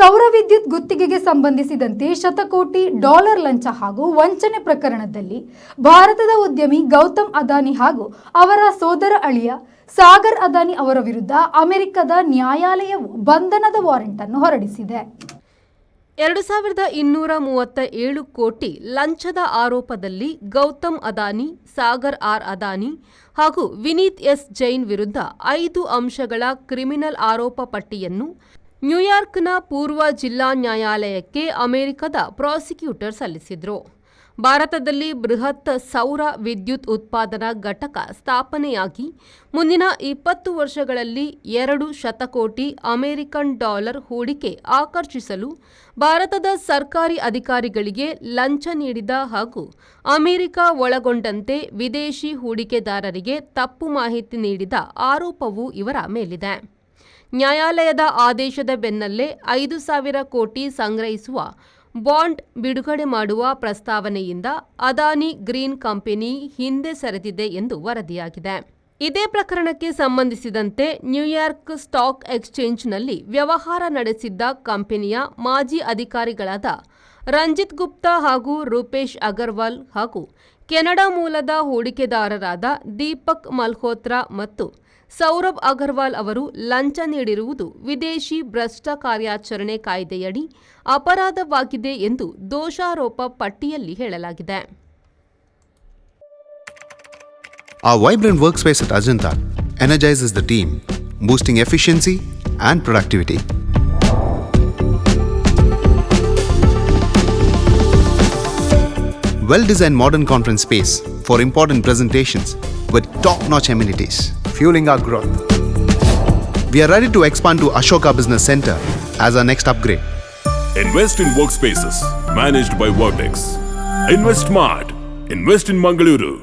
ಸೌರ ವಿದ್ಯುತ್ ಗುತ್ತಿಗೆಗೆ ಸಂಬಂಧಿಸಿದಂತೆ ಶತಕೋಟಿ ಡಾಲರ್ ಲಂಚ ಹಾಗೂ ವಂಚನೆ ಪ್ರಕರಣದಲ್ಲಿ ಭಾರತದ ಉದ್ಯಮಿ ಗೌತಮ್ ಅದಾನಿ ಹಾಗೂ ಅವರ ಸೋದರ ಅಳಿಯ ಸಾಗರ್ ಅದಾನಿ ಅವರ ವಿರುದ್ಧ ಅಮೆರಿಕದ ನ್ಯಾಯಾಲಯವು ಬಂಧನದ ವಾರೆಂಟ್ ಅನ್ನು ಹೊರಡಿಸಿದೆ. 2237 ಕೋಟಿ ಲಂಚದ ಆರೋಪದಲ್ಲಿ ಗೌತಮ್ ಅದಾನಿ, ಸಾಗರ್ ಆರ್ ಅದಾನಿ ಹಾಗೂ ವಿನೀತ್ ಎಸ್ ಜೈನ್ ವಿರುದ್ಧ 5 ಅಂಶಗಳ ಕ್ರಿಮಿನಲ್ ಆರೋಪ ಪಟ್ಟಿಯನ್ನು ನ್ಯೂಯಾರ್ಕ್ನ ಪೂರ್ವ ಜಿಲ್ಲಾ ನ್ಯಾಯಾಲಯಕ್ಕೆ ಅಮೆರಿಕದ ಪ್ರಾಸಿಕ್ಯೂಟರ್ ಸಲ್ಲಿಸಿದರು. ಭಾರತದಲ್ಲಿ ಬೃಹತ್ ಸೌರ ವಿದ್ಯುತ್ ಉತ್ಪಾದನಾ ಘಟಕ ಸ್ಥಾಪನೆಯಾಗಿ ಮುಂದಿನ 20 ವರ್ಷಗಳಲ್ಲಿ 2 ಶತಕೋಟಿ ಅಮೆರಿಕನ್ ಡಾಲರ್ ಹೂಡಿಕೆ ಆಕರ್ಷಿಸಲು ಭಾರತದ ಸರ್ಕಾರಿ ಅಧಿಕಾರಿಗಳಿಗೆ ಲಂಚ ನೀಡಿದ ಹಾಗೂ ಅಮೆರಿಕ ಒಳಗೊಂಡಂತೆ ವಿದೇಶಿ ಹೂಡಿಕೆದಾರರಿಗೆ ತಪ್ಪು ಮಾಹಿತಿ ನೀಡಿದ ಆರೋಪವೂ ಇವರ ಮೇಲಿದೆ. ನ್ಯಾಯಾಲಯದ ಆದೇಶದ ಬೆನ್ನಲ್ಲೇ 5,000 ಕೋಟಿ ಸಂಗ್ರಹಿಸುವ ಬಾಂಡ್ ಬಿಡುಗಡೆ ಮಾಡುವ ಪ್ರಸ್ತಾವನೆಯಿಂದ ಅದಾನಿ ಗ್ರೀನ್ ಕಂಪನಿ ಹಿಂದೆ ಸರಿದಿದೆ ಎಂದು ವರದಿಯಾಗಿದೆ. ಇದೇ ಪ್ರಕರಣಕ್ಕೆ ಸಂಬಂಧಿಸಿದಂತೆ ನ್ಯೂಯಾರ್ಕ್ ಸ್ಟಾಕ್ ಎಕ್ಸ್ಚೇಂಜ್ನಲ್ಲಿ ವ್ಯವಹಾರ ನಡೆಸಿದ್ದ ಕಂಪನಿಯ ಮಾಜಿ ಅಧಿಕಾರಿಗಳಾದ ರಂಜಿತ್ ಗುಪ್ತಾ ಹಾಗೂ ರೂಪೇಶ್ ಅಗರ್ವಾಲ್ ಹಾಗೂ ಕೆನಡಾ ಮೂಲದ ಹೂಡಿಕೆದಾರರಾದ ದೀಪಕ್ ಮಲ್ಹೋತ್ರಾ ಮತ್ತು ಸೌರಭ್ ಅಗರ್ವಾಲ್ ಅವರು ಲಂಚ ನೀಡಿರುವುದು ವಿದೇಶಿ ಭ್ರಷ್ಟ ಕಾರ್ಯಾಚರಣೆ ಕಾಯ್ದೆಯಡಿ ಅಪರಾಧವಾಗಿದೆ ಎಂದು ದೋಷಾರೋಪ ಪಟ್ಟಿಯಲ್ಲಿ ಹೇಳಲಾಗಿದೆ. Our vibrant workspace at Ajanta energizes the team, boosting efficiency and productivity. Well-designed modern conference space for important presentations with top-notch amenities, fueling our growth. We are ready to expand to Ashoka Business Center as our next upgrade. Invest in workspaces managed by Vertex. Invest smart. Invest in Mangaluru.